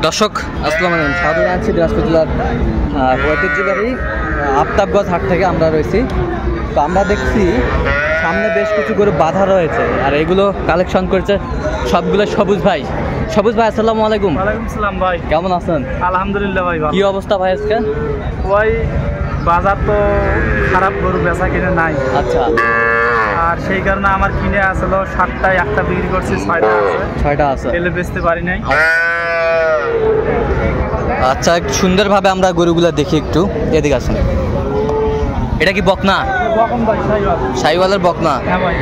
দর্শক আসসালামু আলাইকুম, স্বাগত জানাচ্ছি দিনাজপুর জেলার ঐতিহ্যবাহী আফতাবগঞ্জ হাট থেকে আমরা রয়েছি। তো আমরা দেখছি সামনে বেশ কিছু গরু বাঁধা রয়েছে, আর এগুলো কালেকশন করেছে সবগুলো সবুজ ভাই। সবুজ ভাই আসসালামু আলাইকুম। ওয়ালাইকুম সালাম ভাই, কেমন আছেন? আলহামদুলিল্লাহ ভাই। কি অবস্থা ভাই আজকে? ভাই বাজার তো খারাপ, গরু বেচা কিনে নাই। আচ্ছা, আর সেই কারণে আমার কিনে আসলো 7টায়, একটা বিক্রি করছি, 6টা আছে। এলে বেচতে পারি নাই। আচ্ছা, সুন্দরভাবে আমরা গরুগুলো দেখি, একটু এদিকে আসুন। এটা কি বকনা? বকন ভাই, শাহিওয়ালের বকনা। হ্যাঁ ভাই,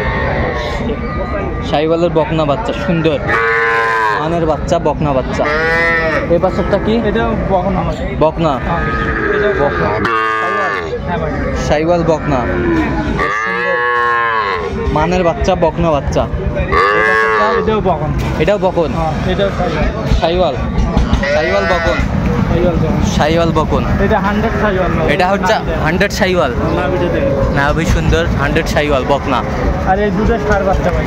শাহিওয়ালের বকনা বাচ্চা, সুন্দর মানের বাচ্চা, বকনা বাচ্চা। এই বাচ্চাটা কি? এটা বকন আমার বকনা। এটা বকনা, হ্যাঁ ভাই, শাহিওয়াল বকনা, মানের বাচ্চা, বকনা বাচ্চা। এটাও বকন। এটাও বকন। এটাও শাহিওয়াল, শাহিওয়াল বকন, শাহিওয়াল বকন। এটা 100 শাহিওয়াল। এটা হচ্ছে 100 শাহিওয়াল। না ভাই, সুন্দর 100 শাহিওয়াল বকনা। আর এই দুটো ষাঁড় বাচ্চা ভাই।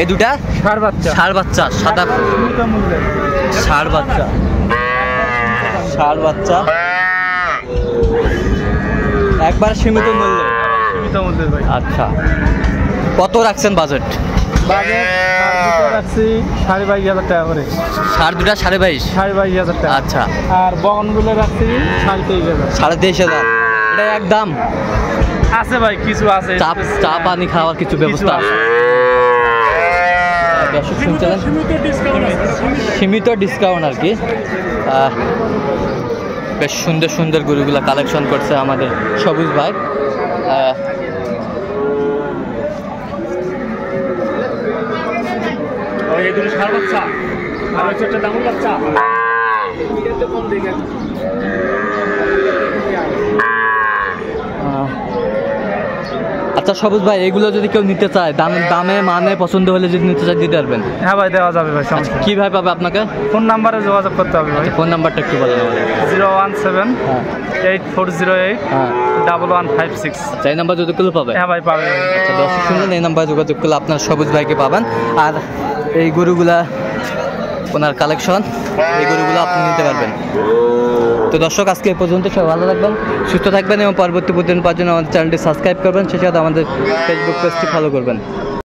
এই দুটা ষাঁড় বাচ্চা, ষাঁড় বাচ্চা, সাদা ষাঁড় বাচ্চা, ষাঁড় বাচ্চা, একবার সীমিত মূল্য। সীমিত মূল্যের ভাই। আচ্ছা, কত রাখছেন বাজেট? বাজেট রাখছি 22,500 টাকা করে। ষাঁড় দুটা 22,500। 22,500 টাকা। আচ্ছা, আর বহনগুলো রাখছি 23,500। 23,500। এটা একদম আছে ভাই, কিছু আছে। চা পানি খাওয়ার কিছু ব্যবস্থা আছে। দর্শক শুনছিলেন, সীমিত ডিসকাউন্ট আর কি। বেশ সুন্দর সুন্দর গরুগুলা কালেকশন করছে আমাদের সবুজ ভাই। আচ্ছা সবুজ ভাই, এগুলো যদি কেউ নিতে চায়, দামে মানে পছন্দ হলে যদি নিতে চায় দিতে পারবেন? হ্যাঁ ভাই, দেওয়া যাবে ভাই। আচ্ছা, কিভাবে পাবে আপনাকে? ফোন নাম্বারে যোগাযোগ করতে হবে ভাই। ফোন নাম্বারটা একটু বলেন আমাদের। 017-8408-1156। আচ্ছা, এই নাম্বার যোগাযোগ করলে পাবে? হ্যাঁ ভাই, পাবে। আচ্ছা দর্শক শুনলেন, এই নাম্বার যোগাযোগ করলে আপনার সবুজ ভাইকে পাবেন। আর এই গরুগুলা ওনার কালেকশন, এই গরুগুলো আপনি নিতে পারবেন। তো দর্শক, আজকে এই পর্যন্ত। সবাই ভালো থাকবেন, সুস্থ থাকবেন এবং পরবর্তী প্রতিদিন পাওয়ার জন্য আমাদের চ্যানেলটি সাবস্ক্রাইব করবেন, সেই সাথে আমাদের ফেসবুক পেজটি ফলো করবেন।